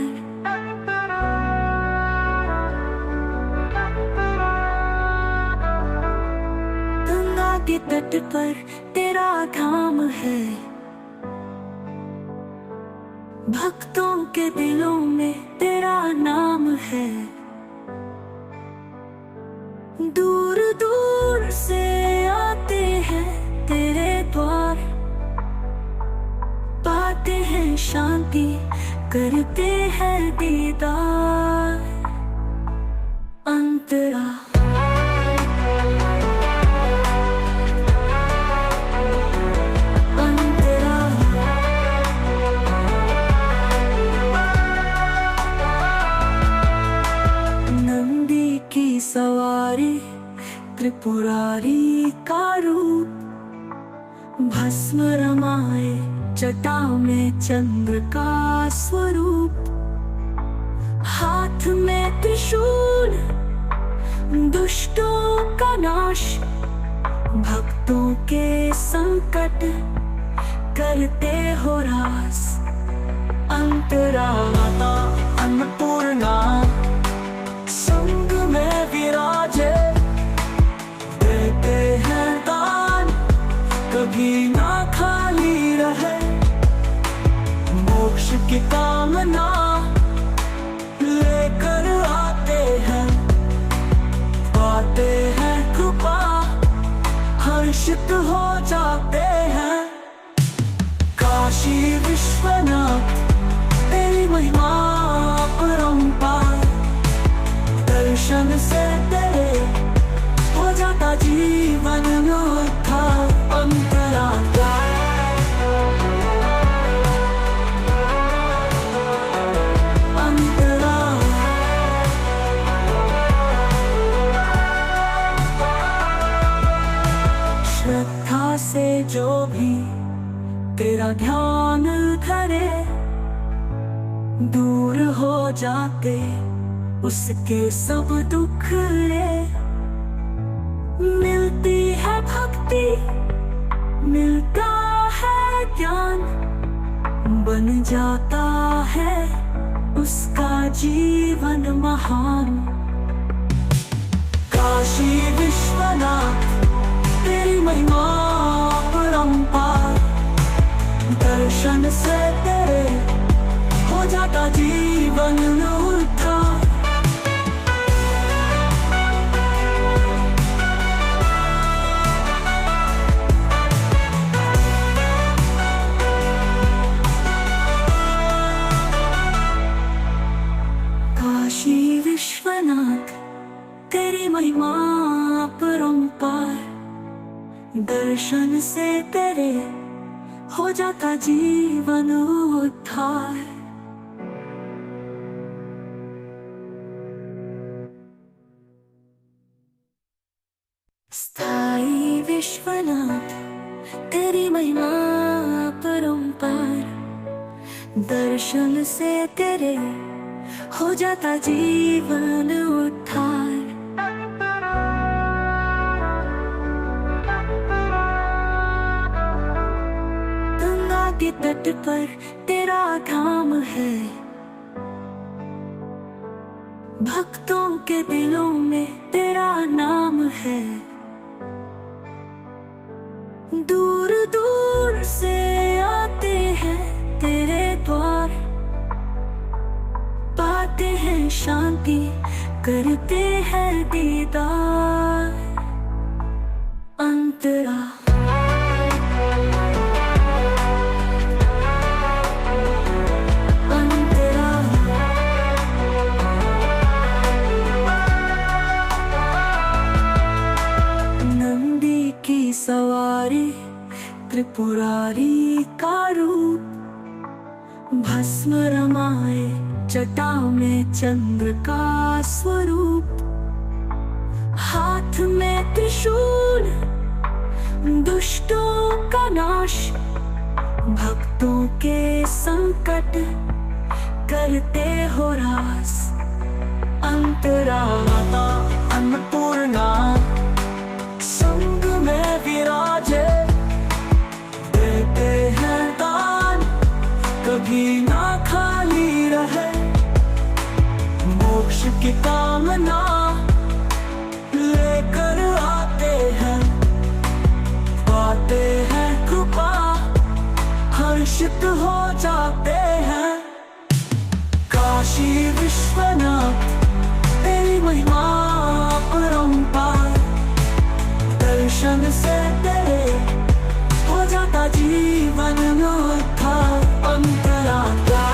गंगा के तट पर तेरा धाम है, भक्तों के दिलों में तेरा नाम है। दूर दूर से आते हैं तेरे द्वार, पाते हैं शांति, करते हैं दीदार। अंतरा अंतरा नंदी की सवारी त्रिपुरारी का रूप, भस्म रमाए जटा में चंद्र का स्वरूप। हाथ में त्रिशूल दुष्टों का नाश, भक्तों के संकट करते हो रास। अंतरा माता अन्नपूर्णा संग में हर्षित हो जाते हैं। काशी विश्वनाथ तेरी महिमा अपरंपार, दर्शन से तेरे हो जाता जीवन में उद्धार। अंतरात्मा श्रद्धा से जो भी तेरा ध्यान धरे, दूर हो जाते उसके सब दुख रे। मिलती है भक्ति, मिलता है ज्ञान, बन जाता है उसका जीवन महान। काशी विश्वनाथ तेरी महिमा अपरंपार, दर्शन से तेरे हो जाता जीवन उद्धार। काशी विश्वनाथ तेरी महिमा अपरंपार, दर्शन से तेरे हो जाता जीवन उद्धार। स्थाई विश्वनाथ तेरी महिमा अपरंपार, दर्शन से तेरे हो जाता जीवन उद्धार। गंगा के तट पर तेरा धाम है, भक्तों के दिलों में तेरा नाम है। दूर दूर से आते हैं तेरे द्वार, पाते हैं शांति, करते हैं दीदार। अंतरा सवारी त्रिपुरारी का रूप, भस्म रमाए जटा में चंद्र का स्वरूप। हाथ में त्रिशूल दुष्टों का नाश, भक्तों के संकट करते हो रास। अंतरा माता अन्नपूर्णा संग में विराजे, देते हैं दान कभी ना खाली रहे। मोक्ष की कामना लेकर आते हैं, पाते हैं कृपा, हर्षित हो जाते हैं। काशी विश्वनाथ तेरी महिमा अपरंपार, दर्शन से तेरे हो जाता जीवन में उद्धार। अंतरात्मा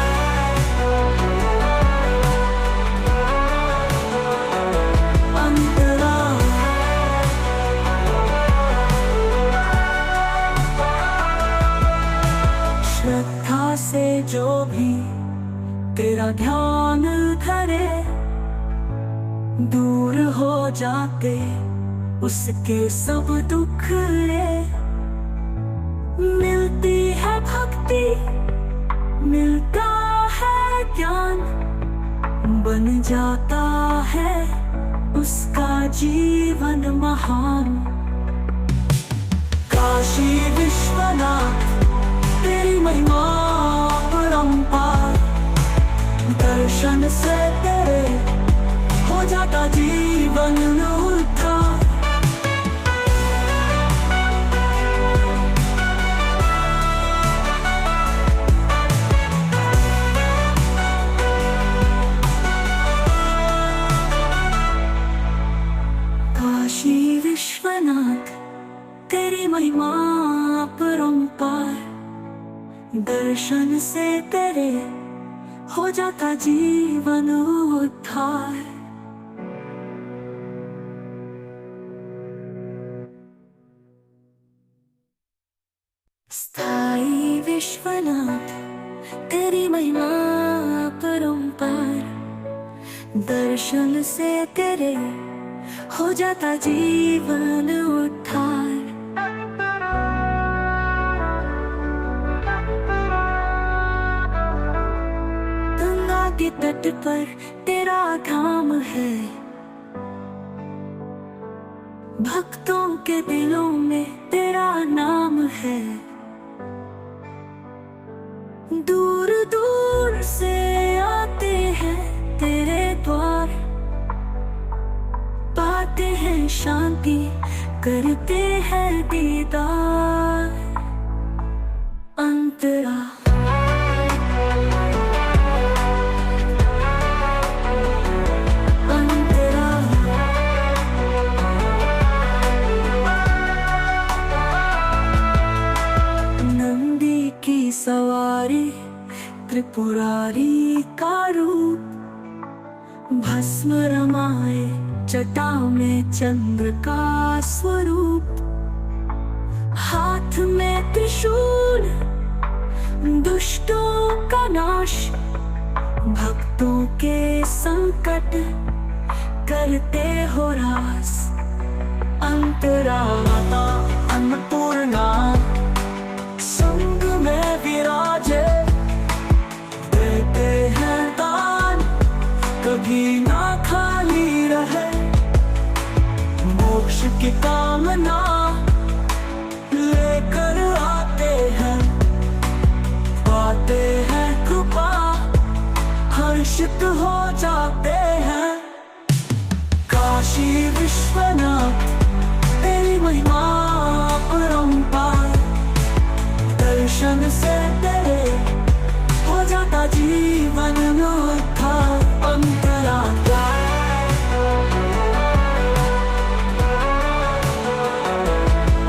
श्रद्धा से जो भी तेरा ध्यान धरे, दूर हो जाते उसके सब दुख रे। मिलती है भक्ति, मिलता है ज्ञान, बन जाता है उसका जीवन महान। काशी विश्वनाथ तेरी महिमा अपरंपार, दर्शन से तेरे हो जाता जीवन उद्धार। काशी विश्वनाथ तेरी महिमा अपरंपार, दर्शन से तेरे हो जाता जीवन उद्धार। स्थाई विश्वनाथ तेरी महिमा अपरंपार, दर्शन से तेरे हो जाता जीवन उद्धार। गंगा के तट पर तेरा धाम है, भक्तों के दिलों में तेरा नाम है। दूर दूर से आते हैं तेरे द्वार, पाते हैं शांति, करते हैं दीदार। अंतरा अंतरा नंदी की सवारी, त्रिपुरारी का रूप, भस्म रमाए जटा में चंद्र का स्वरूप। हाथ में त्रिशूल, दुष्टों का नाश, भक्तों के संकट करते हो रास। अंतरा माता अन्नपूर्णा संग में विराजे, देते हैं दान कभी ना खाली रहे। मोक्ष की कामना लेकर आते हैं, पाते हैं कृपा, हर्षित हो जाते हैं। काशी विश्वनाथ तेरी महिमा अपरंपार, दर्शन से तेरे हो जाता जीवन उद्धार। अंतरा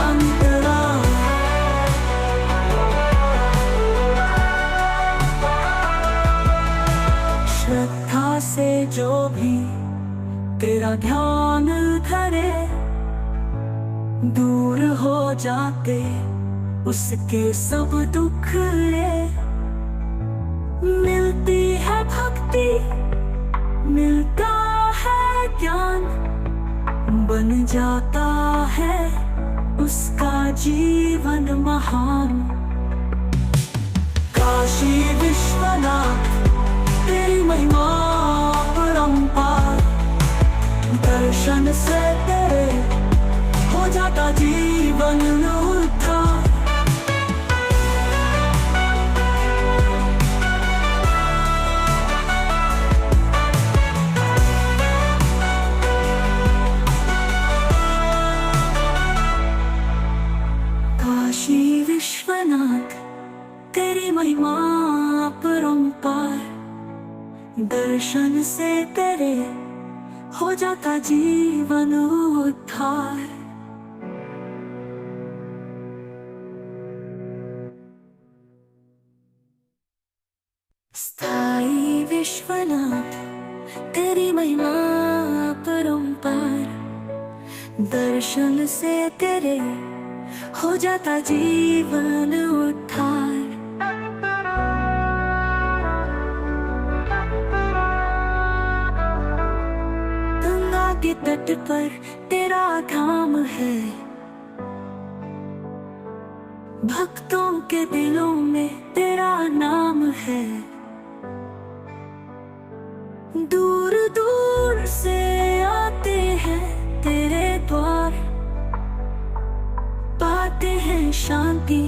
अंतरा श्रद्धा से जो भी तेरा ध्यान धरे, दूर हो जाते उसके सब दुख रे। मिलती है भक्ति, मिलता है ज्ञान, बन जाता है उसका जीवन महान। काशी विश्वनाथ तेरी महिमा अपरंपार, दर्शन से तेरे हो जाता जीवन उद्धार। काशी विश्वनाथ तेरी महिमा अपरंपार, दर्शन से तेरे हो जाता जीवन उद्धार। स्थाई विश्वनाथ तेरी महिमा अपरंपार, दर्शन से तेरे हो जाता जीवन उद्धार। गंगा के तट पर तेरा धाम है, भक्तों के दिलों में तेरा नाम है। दूर दूर से आते हैं तेरे द्वार, पाते हैं शांति,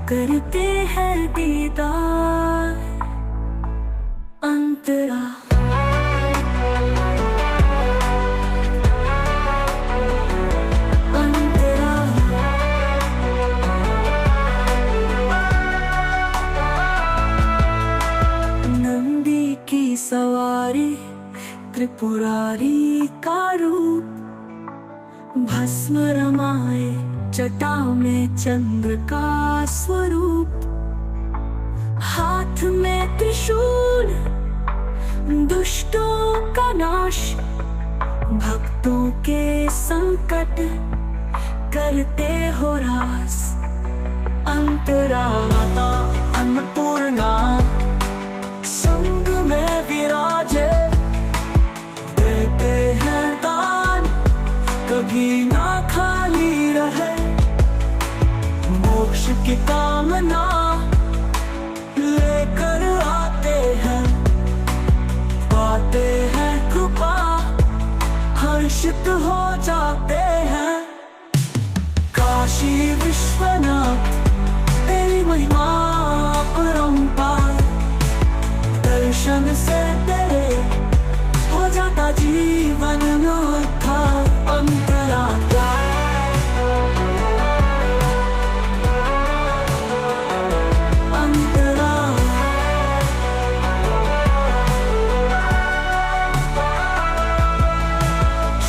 करते हैं दीदार। अंतरा अंतरा नंदी की सवारी, त्रिपुरारी का रूप, भस्म रमाए जटा में चंद्र का स्वरूप, हाथ में त्रिशूल दुष्टों का नाश, भक्तों के संकट करते हो रास। अंतरा माता अन्नपूर्णा संग में विराजे, देते हैं दान कभी ना खाली रहे, मोक्ष की कामना लेकर आते हैं, पाते हैं कृपा हर्षित हो जाते हैं। काशी विश्वनाथ तेरी महिमा अपरंपार, दर्शन से तेरे हो जाता जीवन उद्धार। अंतरा अंतरा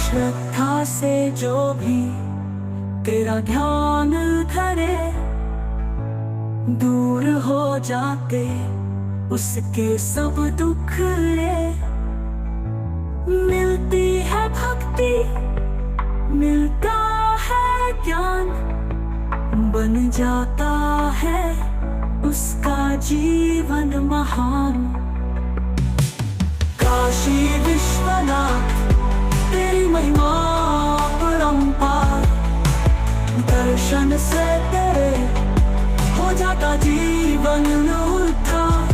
श्रद्धा से जो भी तेरा ध्यान धरे, दूर हो जाते उसके सब दुख रे। मिलती है भक्ति मिलता है ज्ञान, बन जाता है उसका जीवन महान। काशी विश्वनाथ तेरी महिमा अपरंपार, दर्शन से तेरे हो जाता जीवन उद्धार।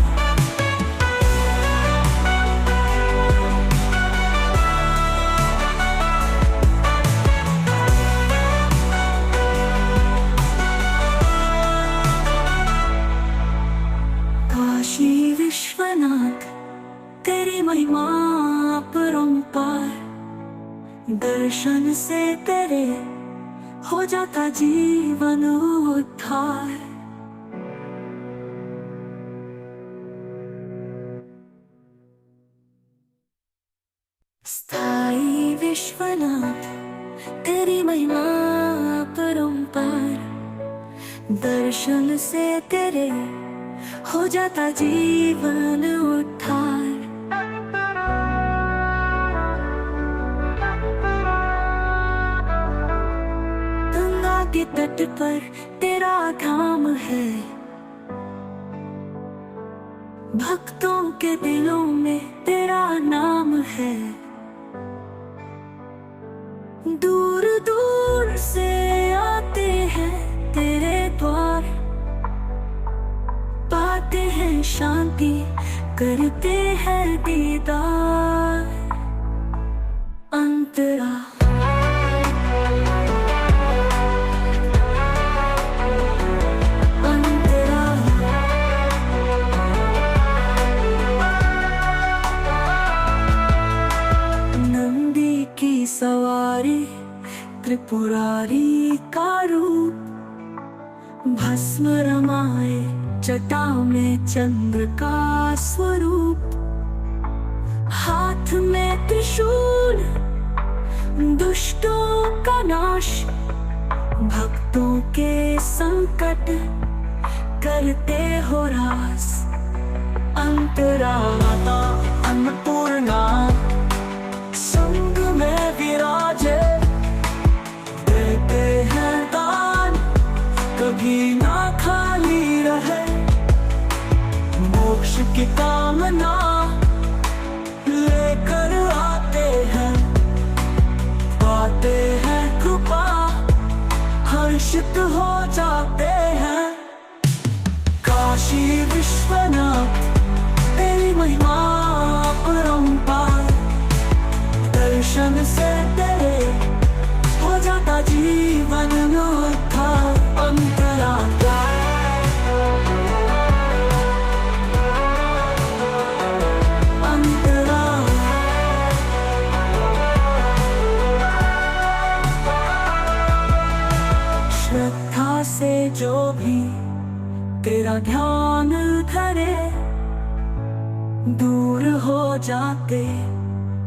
काशी विश्वनाथ तेरी महिमा अपरंपार, दर्शन से तेरे हो जाता जीवन उद्धार। स्थाई विश्वनाथ तेरी महिमा अपरंपार, दर्शन से तेरे हो जाता जीवन उद्धार। गंगा के तट पर तेरा धाम है, भक्तों के दिलों में तेरा नाम है। दूर दूर से आते हैं तेरे द्वार, पाते हैं शांति करते हैं दीदार। अंतरा अंतरा नंदी की सवारी त्रिपुरारी का रूप, भस्म रमाए जटा में चंद्र का स्वरूप, हाथ में त्रिशूल दुष्टों का नाश, भक्तों के संकट करते हो रास। अंतरा माता अन्नपूर्णा संग में विराजे, देते हैं दान कभी ना खाली रहे, मोक्ष की कामना लेकर आते हैं, पाते हैं कृपा हर्षित हो जाते हैं। काशी विश्वनाथ तेरी महिमा अपरंपार, दर्शन से तेरे हो जाता जीवन उद्धार। अंतरा अंतरा श्रद्धा से जो भी तेरा ध्यान धरे, दूर हो जाते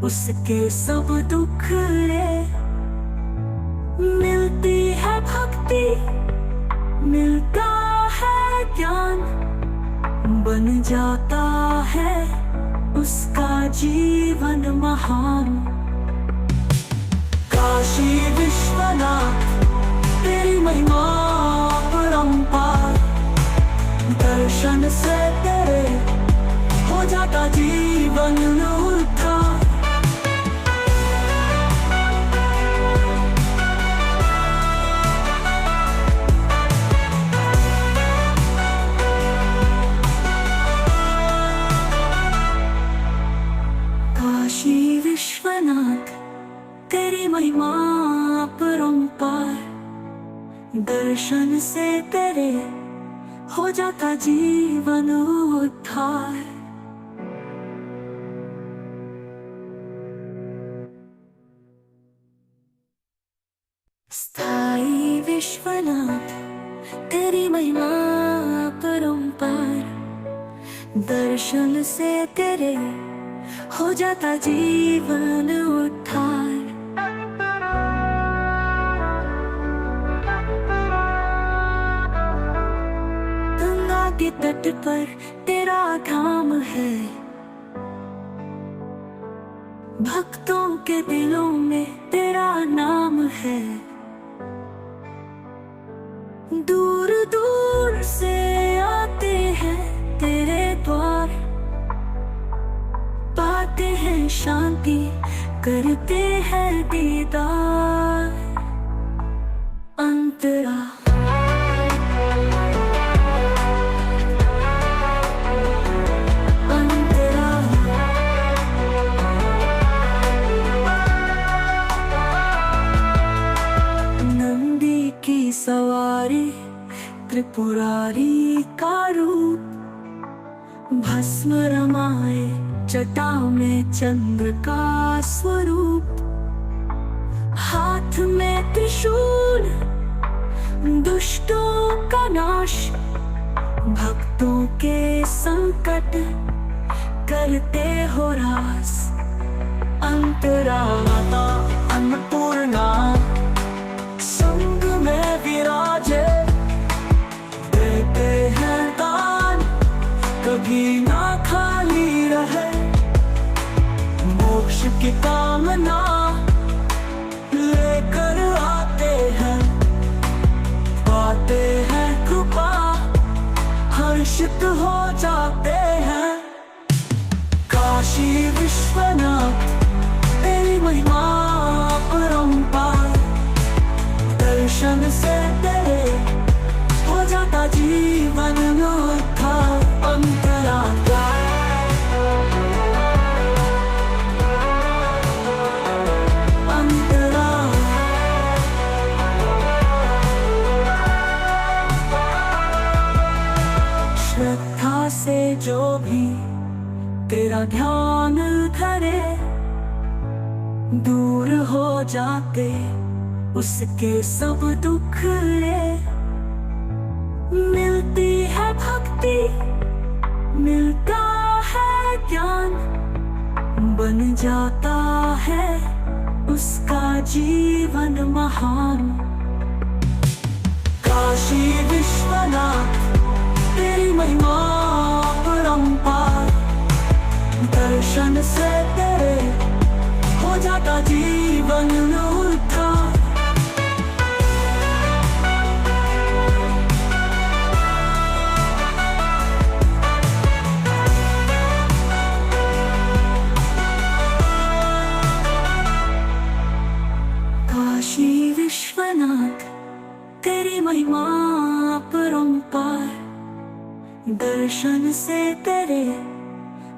उसके सब दुख रे। जाता है उसका जीवन महान। काशी विश्वनाथ तेरी महिमा परंपार, दर्शन से तेरे हो जाता जीवन उद्धार। काशी विश्वनाथ तेरी महिमा परंपार, दर्शन से तेरे हो जाता जीवन उद्धार। स्थाई विश्वनाथ तेरी महिमा परंपार, दर्शन से तेरे हो जाता जीवन उद्धार। गंगा के तट पर तेरा धाम है, भक्तों के दिलों में तेरा नाम है। दूर दूर से आते हैं तेरे द्वार, पाते हैं शांति करते हैं दीदार। अंतरा अंतरा नंदी की सवारी त्रिपुरारी का रूप, भस्म रमाए जटा में चंद्र का स्वरूप। हाथ में त्रिशूल दुष्टों का नाश, भक्तों के संकट करते हो रास। अंतरा माता अन्नपूर्णा संग में विराजे, देते हैं दान कभी ना खाली रहे। मोक्ष की कामना लेकर आते हैं, पाते हैं कृपा हर्षित हो जाते हैं। काशी विश्वनाथ तेरी महिमा परंपार, दर्शन से तेरे हो जाता जीवन उद्धार। अंतरा अंतरा श्रद्धा से जो भी तेरा ध्यान धरे, दूर हो जाते उसके सब दुख रे। मिलती है भक्ति मिलता है ज्ञान, बन जाता है उसका जीवन महान। काशी विश्वनाथ तेरी महिमा परंपार, दर्शन से तेरे हो जाता जीवन उद्धार। काशी विश्वनाथ तेरी महिमा परंपार, दर्शन से तेरे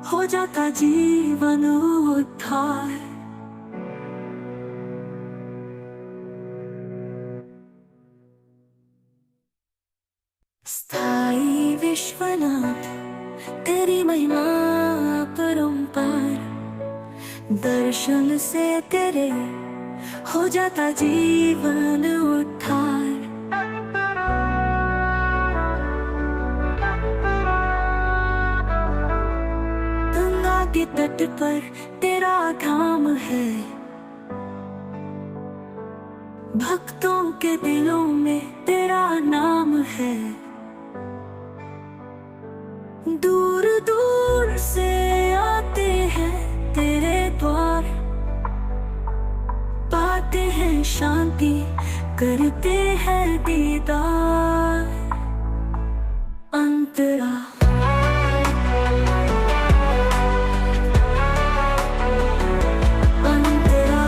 हो जाता जीवन उद्धार। स्थाई विश्वनाथ तेरी महिमा परंपार, दर्शन से तेरे हो जाता जीवन उद्धार। गंगा के तट पर तेरा धाम है, भक्तों के दिलों में तेरा नाम है। दूर पाते हैं शांति, करते हैं दीदार। अंतरा अंतरा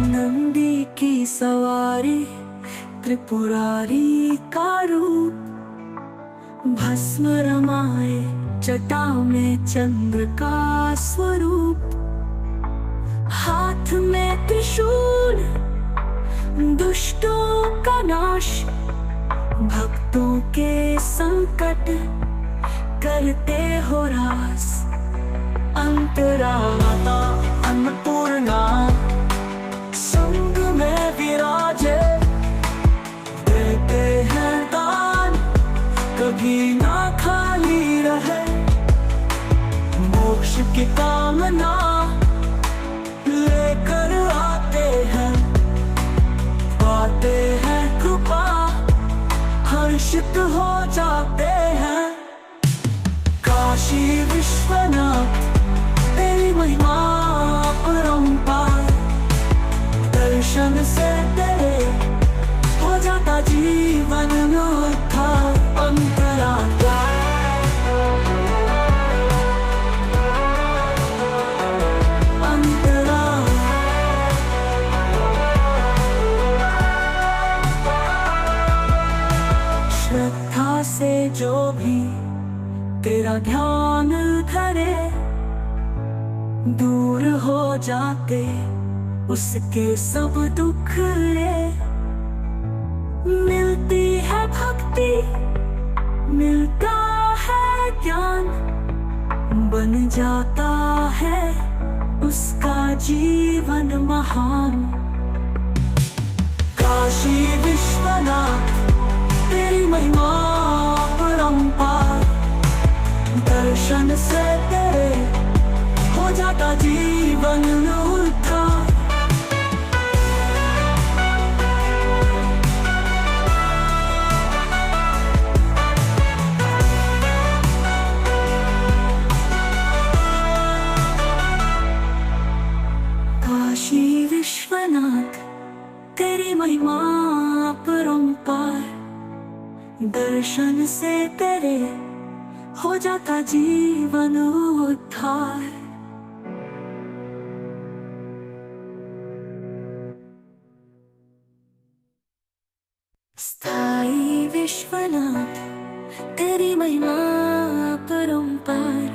नंदी की सवारी, त्रिपुरारी का रूप, भस्म रमाए जटा में चंद्र का स्वरूप। हाथ में त्रिशूल, दुष्टों का नाश, भक्तों के संकट करते हो रास। अंतरा माता अन्नपूर्णा संग में विराजे, देते हैं दान कभी ना खाली रहे। मोक्ष की कामना लेकर आते हैं, पाते हैं कृपा, हर्षित हो जाते हैं। काशी विश्वनाथ तेरी महिमा अपरंपार, दर्शन से तेरे हो जाता जीवन में उद्धार। अंतरा अंतरा श्रद्धा से जो भी तेरा ध्यान धरे, दूर हो जाते उसके सब दुख रे। मिलती है भक्ति, मिलता है ज्ञान, बन जाता है उसका जीवन महान। काशी विश्वनाथ तेरी महिमा अपरंपार, दर्शन से तेरे हो जाता जीवन उद्धार। काशी विश्वनाथ तेरी महिमा अपरंपार, दर्शन से तेरे हो जाता जीवन उद्धार। स्थाई विश्वनाथ तेरी महिमा अपरंपार,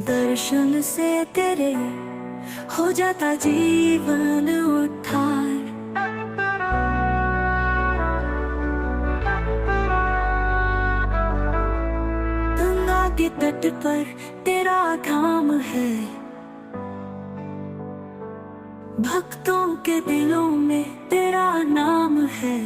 दर्शन से तेरे हो जाता जीवन उद्धार। गंगा के तट पर तेरा धाम है, भक्तों के दिलों में तेरा नाम है।